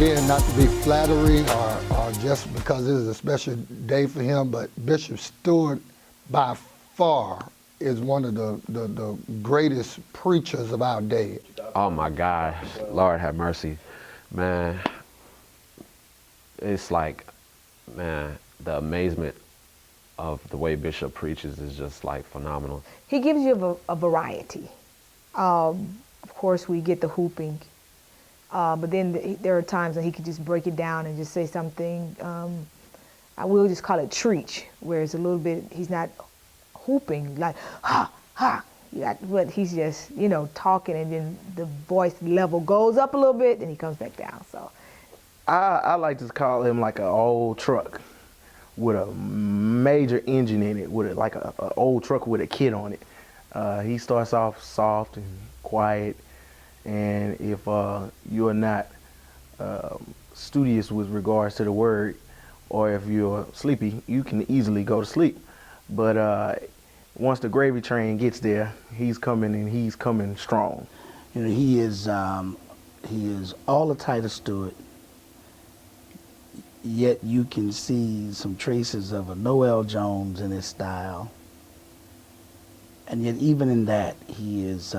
again, not to be flattering or just because it is a special day for him, but Bishop Stewart, by far, is one of the greatest preachers of our day. Oh my gosh, Lord have mercy. Man, it's like, man, the amazement of the way Bishop preaches is just like phenomenal. He gives you a variety. Of course, we get the hooping, but then there are times when he could just break it down and just say something. I will just call it treach, where it's a little bit, he's not hooping like, ha, ha. Yeah, but he's just, you know, talking, and then the voice level goes up a little bit, and he comes back down. So, I like to call him like an old truck with a major engine in it, with like an old truck with a kid on it. He starts off soft and quiet, and if you're not studious with regards to the word, or if you're sleepy, you can easily go to sleep. But once the gravy train gets there, he's coming, and he's coming strong. You know, he is all of Titus Stewart, yet you can see some traces of a Noel Jones in his style. And yet even in that, he is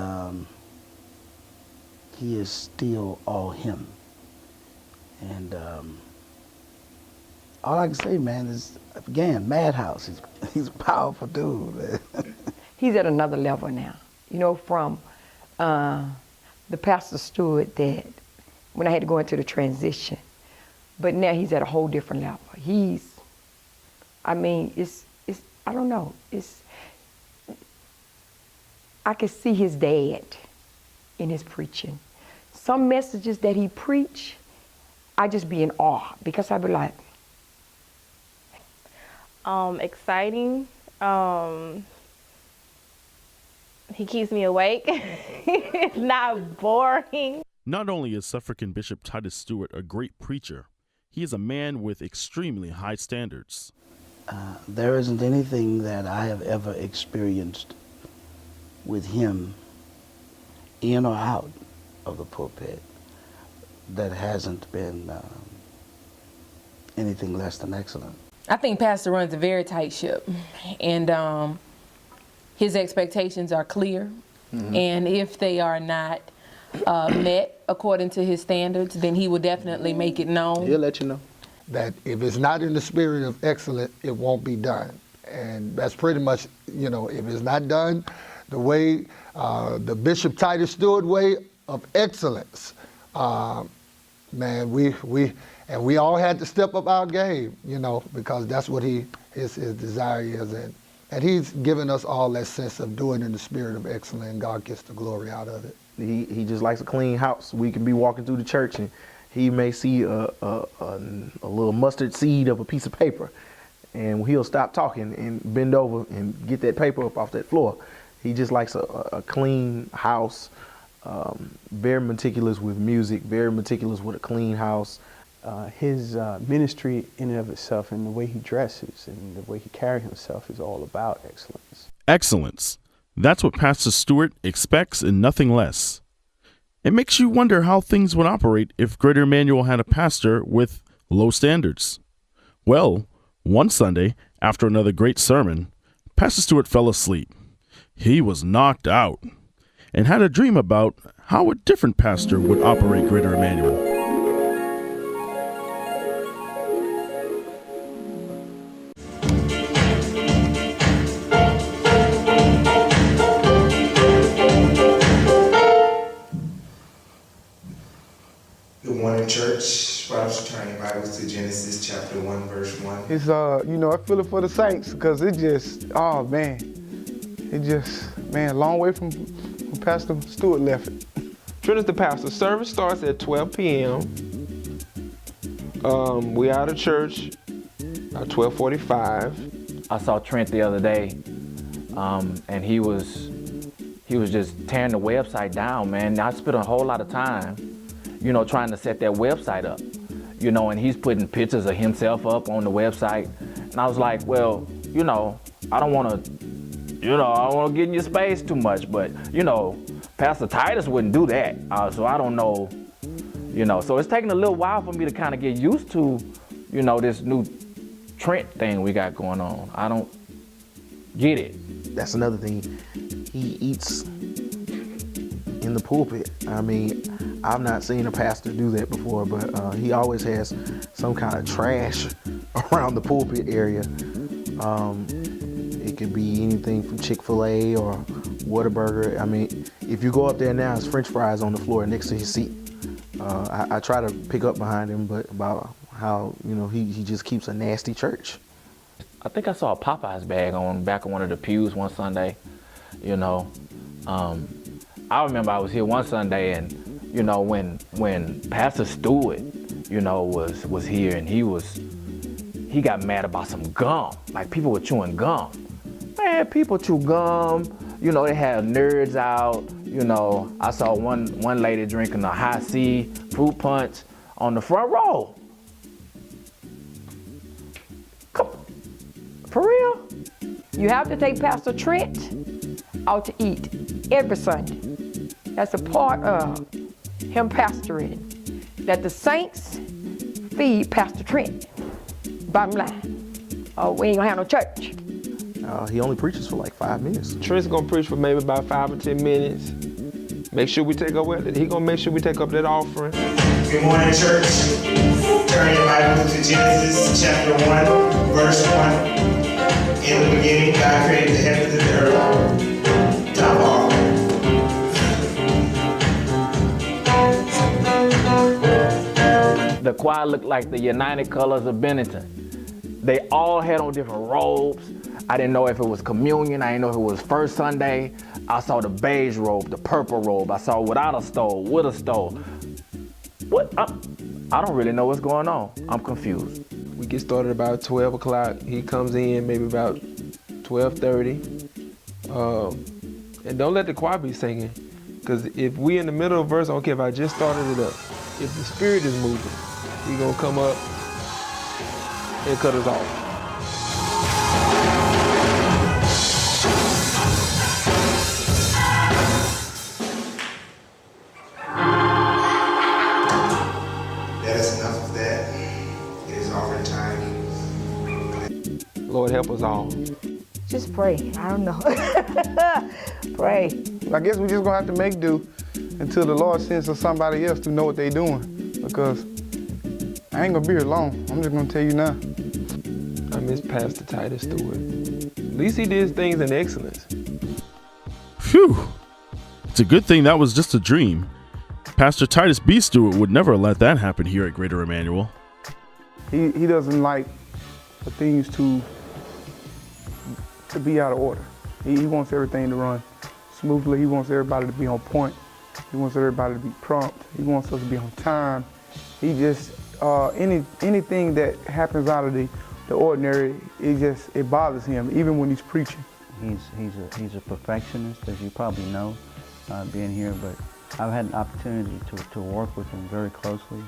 still all him. And all I can say, man, is, again, Madhouse. He's a powerful dude, man. He's at another level now. You know, from the Pastor Stewart that when I had to go into the transition, but now he's at a whole different level. I mean, it's I don't know. I can see his dad in his preaching. Some messages that he preach, I just be in awe, because I be like, exciting. He keeps me awake. It's not boring. Not only is Suffragan Bishop Titus Stewart a great preacher, he is a man with extremely high standards. There isn't anything that I have ever experienced with him, in or out of the pulpit, that hasn't been anything less than excellent. I think Pastor runs a very tight ship, and his expectations are clear, and if they are not met according to his standards, then he will definitely make it known. He'll let you know. That if it's not in the spirit of excellence, it won't be done. And that's pretty much, you know, if it's not done the way, the Bishop Titus Stewart way of excellence, man, we all had to step up our game, you know, because that's what his desire is. And he's given us all that sense of doing in the spirit of excellence, and God gets the glory out of it. He just likes a clean house. We can be walking through the church, and he may see a little mustard seed of a piece of paper, and he'll stop talking and bend over and get that paper up off that floor. He just likes a clean house, very meticulous with music, very meticulous with a clean house. His ministry in and of itself, and the way he dresses and the way he carries himself, is all about excellence. Excellence. That's what Pastor Stewart expects and nothing less. It makes you wonder how things would operate if Greater Emmanuel had a pastor with low standards. Well, one Sunday, after another great sermon, Pastor Stewart fell asleep. He was knocked out and had a dream about how a different pastor would operate Greater Emmanuel. Good morning, church. Brothers, turn your Bibles to Genesis chapter 1, verse 1. It's, you know, I feel it for the saints, because it just, oh, man. It just, man, a long way from Pastor Stewart left it. Trinity Pastor service starts at 12 p.m. We out of church at 12:45. I saw Trent the other day, and he was just tearing the website down, man. I spent a whole lot of time, you know, trying to set that website up, you know, and he's putting pictures of himself up on the website. And I was like, well, you know, I don't want to get in your space too much, but, you know, Pastor Titus wouldn't do that. So I don't know, You know, so it's taking a little while for me to kind of get used to, you know, this new Trent thing we got going on. I don't get it. That's another thing. He eats in the pulpit. I mean, I've not seen a pastor do that before, but he always has some kind of trash around the pulpit area. It could be anything from Chick-fil-A or Whataburger. I mean, if you go up there now, it's French fries on the floor next to his seat. I try to pick up behind him, but about how, you know, he just keeps a nasty church. I think I saw a Popeyes bag on back of one of the pews one Sunday, you know. I remember I was here one Sunday, and, you know, when Pastor Stewart, you know, was here, and he got mad about some gum. Like, people were chewing gum. Man, people chew gum. You know, they have nerds out. You know, I saw one lady drinking a high C fruit punch on the front row. For real? You have to take Pastor Trent out to eat every Sunday. That's a part of him pastoring. That the saints feed Pastor Trent. Bottom line. Oh, we ain't gonna have no church. He only preaches for like 5 minutes. Trent's gonna preach for maybe about 5 or 10 minutes. Make sure we take up with it. He gonna make sure we take up that offering. Good morning, church. Turn your Bibles to Genesis chapter 1, verse 1. In the beginning, God created the heavens and the earth. Daptwa. The choir looked like the United Colors of Bennington. They all had on different robes. I didn't know if it was communion. I didn't know if it was first Sunday. I saw the beige robe, the purple robe. I saw without a stole, with a stole. What? I don't really know what's going on. I'm confused. We get started about 12 o'clock. He comes in maybe about 12:30. And don't let the choir be singing. Because if we in the middle of a verse, I don't care if I just started it up. If the Spirit is moving, He's gonna come up and cut us off. That is enough of that. It is offering time. Lord, help us all. Just pray. I don't know. Pray. I guess we just gonna have to make do until the Lord sends us somebody else to know what they're doing. Because I ain't gonna be here long. I'm just gonna tell you now. I miss Pastor Titus Stewart. At least he did things in excellence. Phew. It's a good thing that was just a dream. Pastor Titus B. Stewart would never let that happen here at Greater Emmanuel. He doesn't like for things to be out of order. He wants everything to run smoothly. He wants everybody to be on point. He wants everybody to be prompt. He wants us to be on time. He just, anything that happens out of the ordinary, it bothers him, even when he's preaching. He's a perfectionist, as you probably know, being here, but I've had an opportunity to work with him very closely,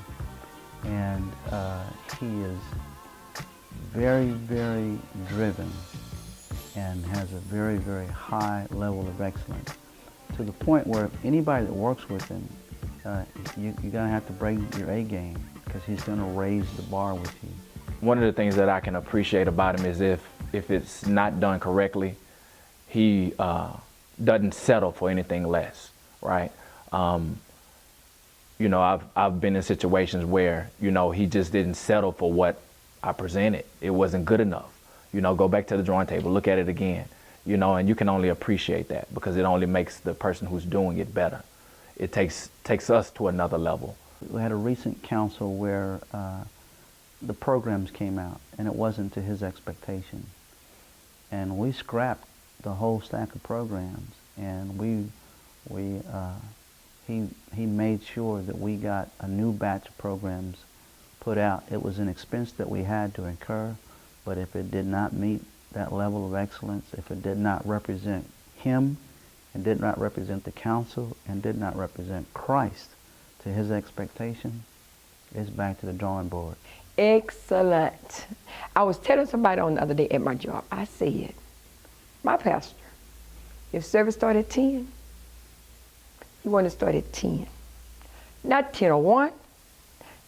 and he is very, very driven and has a very, very high level of excellence, to the point where anybody that works with him, you're gonna have to bring your A game, because he's gonna raise the bar with you. One of the things that I can appreciate about him is if it's not done correctly, he doesn't settle for anything less, right? You know, I've been in situations where, you know, he just didn't settle for what I presented. It wasn't good enough. You know, go back to the drawing table, look at it again, you know, and you can only appreciate that because it only makes the person who's doing it better. It takes us to another level. We had a recent council where the programs came out and it wasn't to his expectation. And we scrapped the whole stack of programs, and he made sure that we got a new batch of programs put out. It was an expense that we had to incur, but if it did not meet that level of excellence, if it did not represent him, and did not represent the council, and did not represent Christ to his expectation, it's back to the drawing board. Excellent. I was telling somebody on the other day at my job, I said, my pastor, if service started at 10, you want to start at 10. Not 10:01,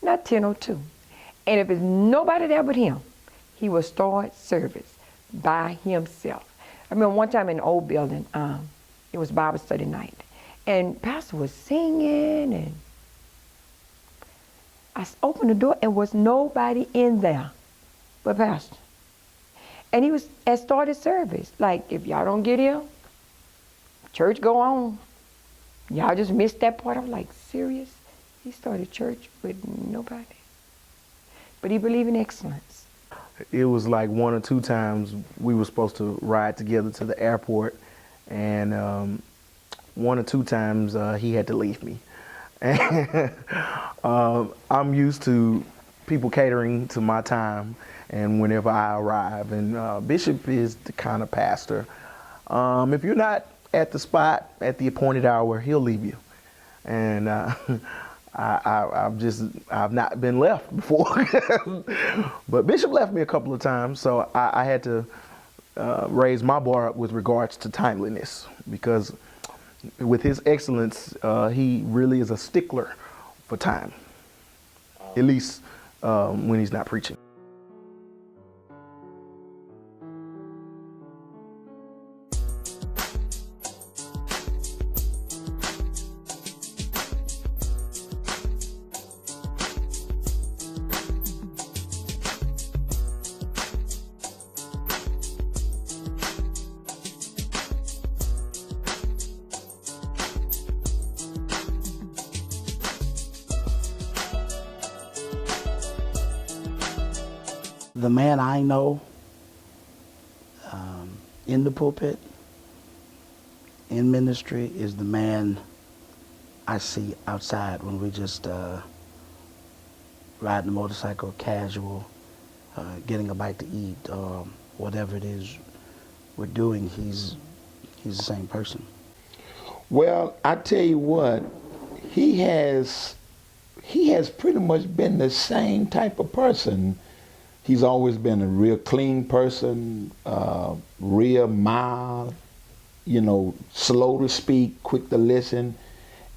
not 10:02. And if there's nobody there but him, he will start service by himself. I remember one time in the old building, it was Bible study night, and Pastor was singing, and I opened the door and was nobody in there but Pastor. And he was had started service. Like, if y'all don't get here, church go on. Y'all just missed that part. I was like, serious? He started church with nobody. But he believed in excellence. It was like 1 or 2 times we were supposed to ride together to the airport, and 1 or 2 times he had to leave me. And I'm used to people catering to my time and whenever I arrive, and Bishop is the kind of pastor. If you're not at the spot at the appointed hour, he'll leave you. And I've not been left before. But Bishop left me a couple of times, so I had to raise my bar up with regards to timeliness, because with his excellence, he really is a stickler for time, at least when he's not preaching. The man I know in the pulpit, in ministry, is the man I see outside when we just riding a motorcycle, casual, getting a bite to eat, whatever it is we're doing. He's the same person. Well, I tell you what, he has pretty much been the same type of person. He's always been a real clean person, real mild, slow to speak, quick to listen,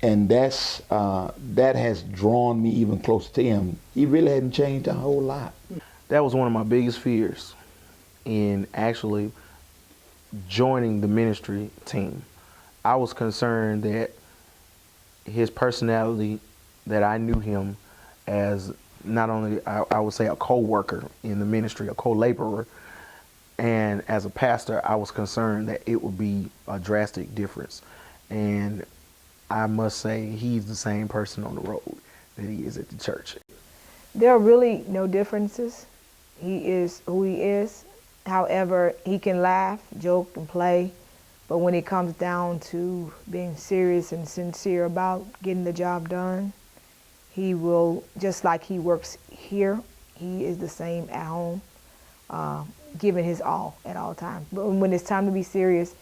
and that has drawn me even closer to him. He really hadn't changed a whole lot. That was one of my biggest fears in actually joining the ministry team. I was concerned that his personality, that I knew him as not only, I would say, a co-worker in the ministry, a co-laborer, and as a pastor, I was concerned that it would be a drastic difference. And I must say, he's the same person on the road that he is at the church. There are really no differences. He is who he is. However, he can laugh, joke, and play, but when it comes down to being serious and sincere about getting the job done, he will, just like he works here, he is the same at home, giving his all at all times. But when it's time to be serious,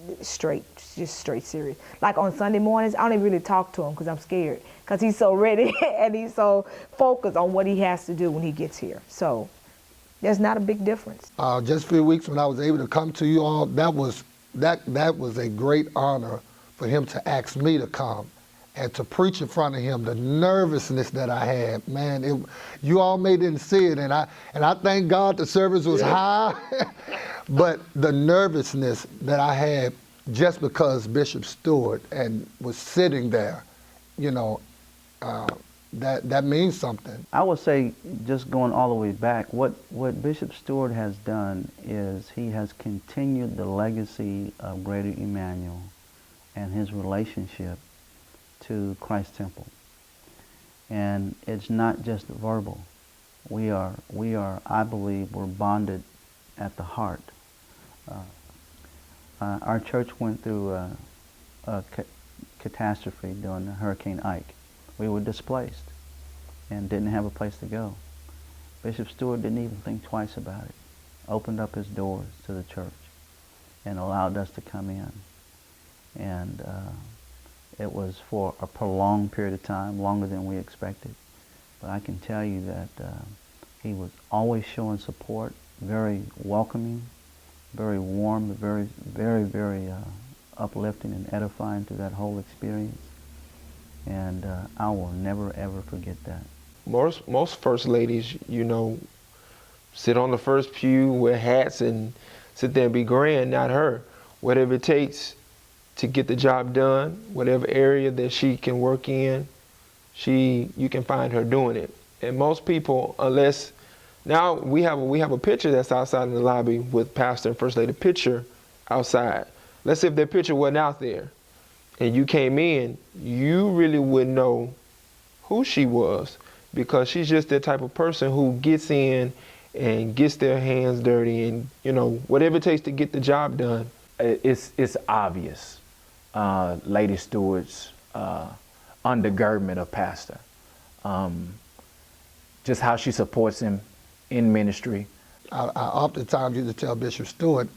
just straight serious. Like on Sunday mornings, I don't even really talk to him because I'm scared, because he's so ready and he's so focused on what he has to do when he gets here. So there's not a big difference. Just a few weeks when I was able to come to you all, that was a great honor for him to ask me to come and to preach in front of him. The nervousness that I had, man, you all may didn't see it, and I thank God the service was high, but the nervousness that I had just because Bishop Stewart and was sitting there, that means something. I would say, just going all the way back, what Bishop Stewart has done is he has continued the legacy of Greater Emmanuel and his relationship to Christ Temple. And it's not just verbal. We are, I believe, we're bonded at the heart. Our church went through a catastrophe during Hurricane Ike. We were displaced and didn't have a place to go. Bishop Stewart didn't even think twice about it. Opened up his doors to the church and allowed us to come in. And it was for a prolonged period of time, longer than we expected. But I can tell you that he was always showing support, very welcoming, very warm, very, very, very uplifting and edifying through that whole experience. And I will never, ever forget that. most first ladies, you know, sit on the first pew, wear hats, and sit there and be grand. Not her. Whatever it takes to get the job done, whatever area that she can work in, you can find her doing it. And most people, unless now we have a picture that's outside in the lobby with Pastor and First Lady picture outside. Let's say if that picture wasn't out there and you came in, you really wouldn't know who she was, because she's just that type of person who gets in and gets their hands dirty and, you know, whatever it takes to get the job done. It's obvious, Lady Stewart's undergirdment of Pastor. Just how she supports him in ministry. I oftentimes used to tell Bishop Stewart,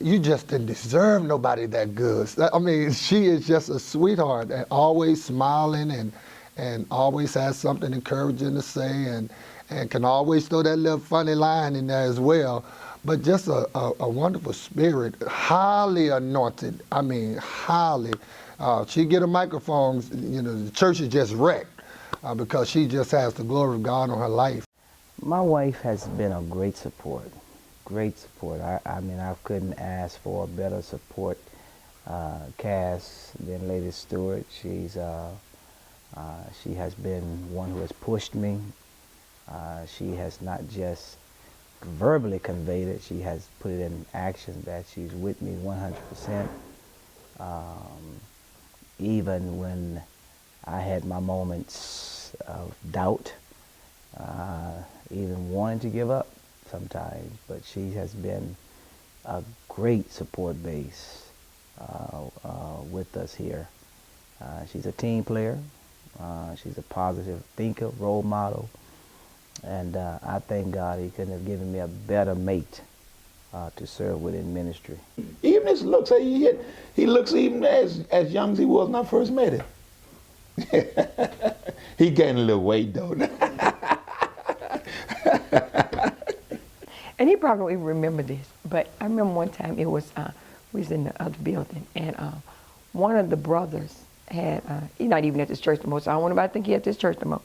you just didn't deserve nobody that good. I mean, she is just a sweetheart and always smiling and always has something encouraging to say and can always throw that little funny line in there as well. But just a wonderful spirit, highly anointed. I mean, highly. She get a microphone, you know, the church is just wrecked because she just has the glory of God on her life. My wife has been a great support, great support. I mean, I couldn't ask for a better support cast than Lady Stewart. She has been one who has pushed me. She has not just verbally conveyed it, she has put it in action that she's with me 100%. Even when I had my moments of doubt, even wanting to give up sometimes, but she has been a great support base with us here. She's a team player. She's a positive thinker, role model, and I thank God He couldn't have given me a better mate to serve within ministry. Even his looks, he looks even as young as he was when I first met him. He gained a little weight though. And he probably won't remember this, but I remember one time it was, we was in the other building, and one of the brothers had, he's not even at this church no more, so I don't want anybody to think he at this church no more,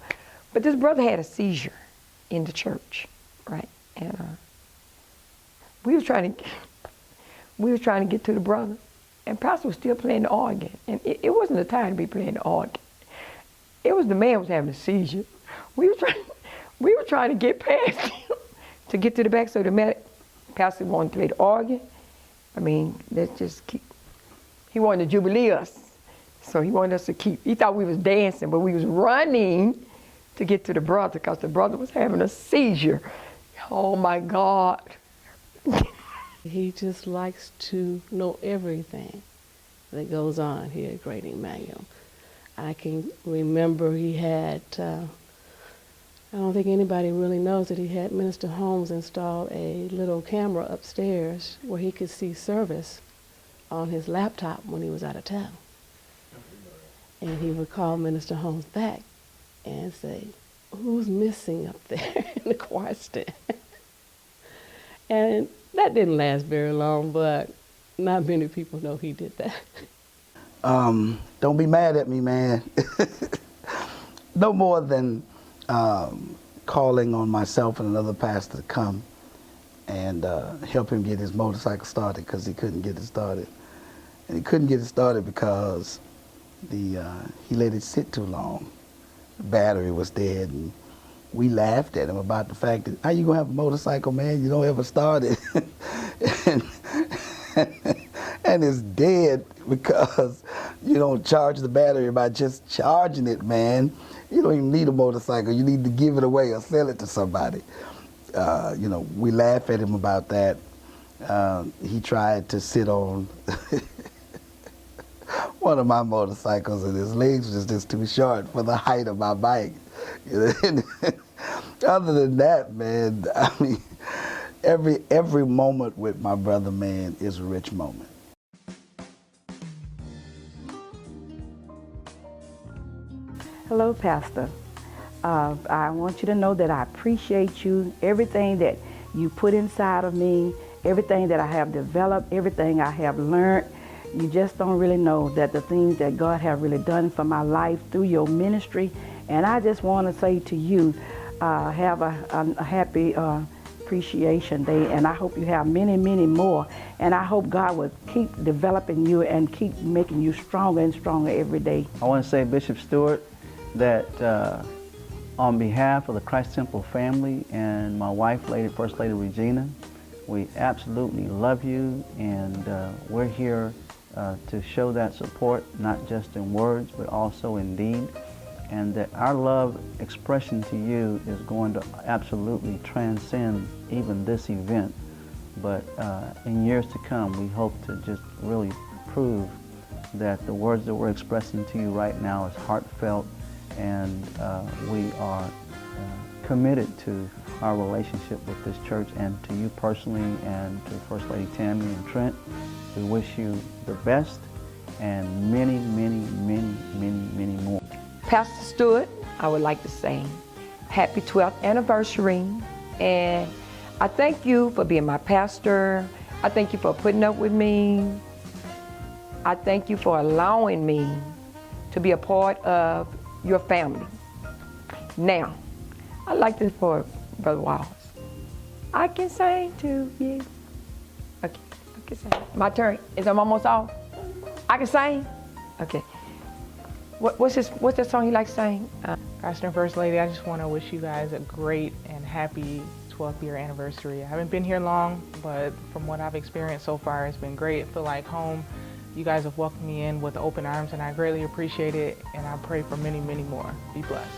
but this brother had a seizure in the church, right? And we was trying to get to the brother, and Pastor was still playing the organ, and it wasn't the time to be playing the organ. It was the man was having a seizure. We were trying to get past him to get to the back, so the pastor wanted to play the organ. I mean, let's just keep. He wanted to jubilee us, so he wanted us to keep. He thought we was dancing, but we was running to get to the brother because the brother was having a seizure. Oh my God. He just likes to know everything that goes on here at Great Emmanuel. I can remember he had, I don't think anybody really knows that he had Minister Holmes install a little camera upstairs where he could see service on his laptop when he was out of town. And he would call Minister Holmes back and say, who's missing up there in the choir stand? And that didn't last very long, but not many people know he did that. Don't be mad at me, man. No more than calling on myself and another pastor to come and help him get his motorcycle started because he couldn't get it started. And he couldn't get it started because he let it sit too long. The battery was dead, and we laughed at him about the fact that, how you gonna have a motorcycle, man? You don't ever start it. And it's dead because you don't charge the battery by just charging it, man. You don't even need a motorcycle. You need to give it away or sell it to somebody. You know, we laugh at him about that. He tried to sit on one of my motorcycles, and his legs was just too short for the height of my bike. Other than that, man, I mean, every moment with my brother, man, is a rich moment. Hello, Pastor. I want you to know that I appreciate you, everything that you put inside of me, everything that I have developed, everything I have learned. You just don't really know that the things that God has really done for my life through your ministry And I just want to say to you, have a happy Appreciation Day, and I hope you have many, many more. And I hope God will keep developing you and keep making you stronger and stronger every day. I want to say, Bishop Stewart, that on behalf of the Christ Temple family and my wife, First Lady Regina, we absolutely love you, and we're here to show that support, not just in words, but also in deed. And that our love expression to you is going to absolutely transcend even this event. But in years to come, we hope to just really prove that the words that we're expressing to you right now is heartfelt, and we are committed to our relationship with this church, and to you personally, and to First Lady Tammy and Trent. We wish you the best, and many, many, many, many, many more. Pastor Stewart, I would like to say happy 12th anniversary, and I thank you for being my pastor. I thank you for putting up with me. I thank you for allowing me to be a part of your family. Now, I'd like this for Brother Wallace. I can sing to you. Okay, I can sing. My turn. Is I'm almost off? I can sing? Okay. What's that song you like to sing? Pastor and First Lady, I just want to wish you guys a great and happy 12th year anniversary. I haven't been here long, but from what I've experienced so far, it's been great. I feel like home. You guys have welcomed me in with open arms, and I greatly appreciate it, and I pray for many, many more. Be blessed.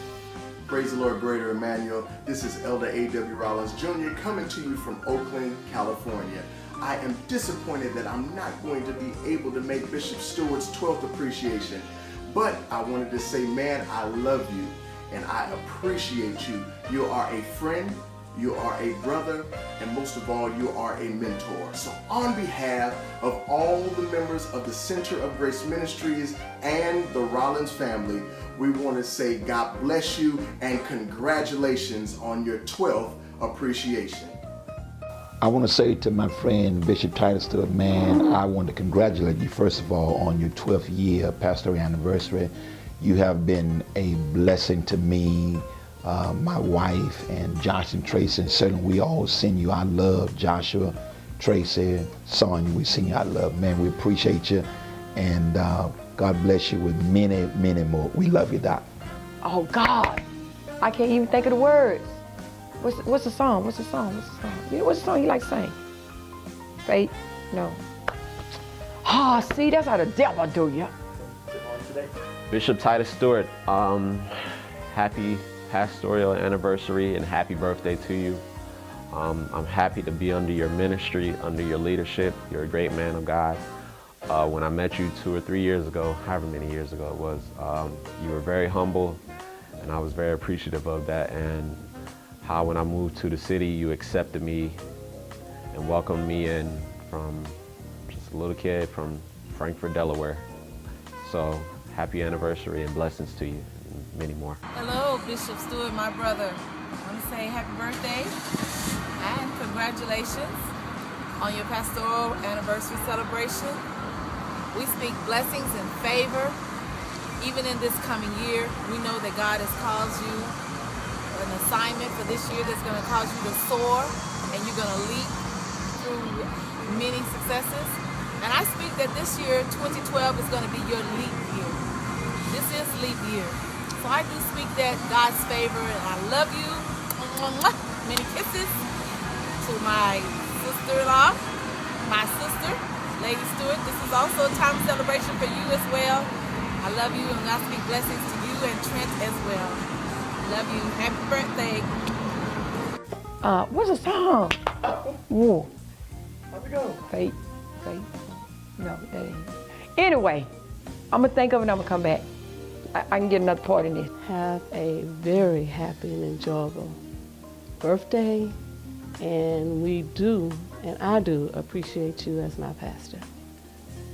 Praise the Lord, Greater Emmanuel. This is Elder A.W. Rollins Jr. coming to you from Oakland, California. I am disappointed that I'm not going to be able to make Bishop Stewart's 12th appreciation. But I wanted to say, man, I love you and I appreciate you. You are a friend, you are a brother, and most of all, you are a mentor. So on behalf of all the members of the Center of Grace Ministries and the Rollins family, we want to say God bless you and congratulations on your 12th appreciation. I want to say to my friend Bishop Titus Stewart, man, I want to congratulate you first of all on your 12th year pastoral anniversary. You have been a blessing to me, my wife, and Josh and Tracy, and certainly we all send you our love. Joshua, Tracy, Sonia, we send you our love. Man, we appreciate you, and God bless you with many, many more. We love you, Doc. Oh God, I can't even think of the words. What's the song? What's the song? What's the song? You know, what's the song you like to sing? Faith? No. Ah, see, that's how the devil do you. Bishop Titus Stewart, happy pastoral anniversary and happy birthday to you. I'm happy to be under your ministry, under your leadership. You're a great man of God. When I met you 2 or 3 years ago, however many years ago it was, you were very humble, and I was very appreciative of that. And how when I moved to the city, you accepted me and welcomed me in from just a little kid from Frankfort, Delaware. So happy anniversary and blessings to you and many more. Hello, Bishop Stewart, my brother. I want to say happy birthday and congratulations on your pastoral anniversary celebration. We speak blessings and favor. Even in this coming year, we know that God has caused you an assignment for this year that's going to cause you to soar, and you're going to leap through many successes. And I speak that this year, 2012, is going to be your leap year. This is leap year. So I do speak that God's favor, and I love you. Many kisses to my sister-in-law, my sister, Lady Stewart. This is also a time of celebration for you as well. I love you, and God speak blessings to you and Trent as well. Love you. Happy birthday. What's the song? Whoa. How's it go? Faith. No, that ain't. Anyway, I'm gonna think of it and I'm gonna come back. I can get another part in this. Have a very happy and enjoyable birthday, and we do, and I do appreciate you as my pastor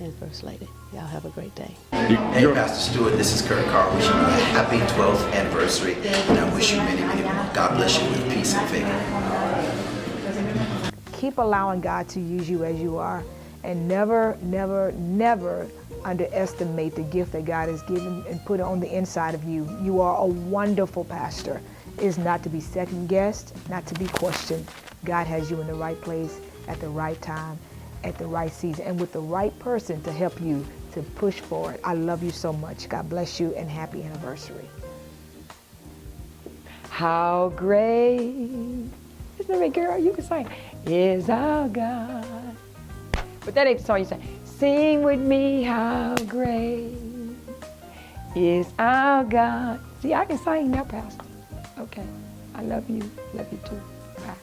and First Lady. Y'all have a great day. Hey, Pastor Stewart, this is Kurt Carr wishing you a happy 12th anniversary, and I wish you many, many more. God bless you with peace and favor. Keep allowing God to use you as you are, and never, never, never underestimate the gift that God has given and put on the inside of you. You are a wonderful pastor. It is not to be second guessed, not to be questioned. God has you in the right place at the right time, at the right season, and with the right person to help you to push forward. I love you so much. God bless you, and happy anniversary. How great, isn't it, girl? You can sing, is our God. But that ain't the song you sing. Sing with me, how great is our God. See, I can sing now, Pastor. Okay, I love you too. Bye.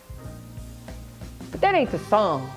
But that ain't the song.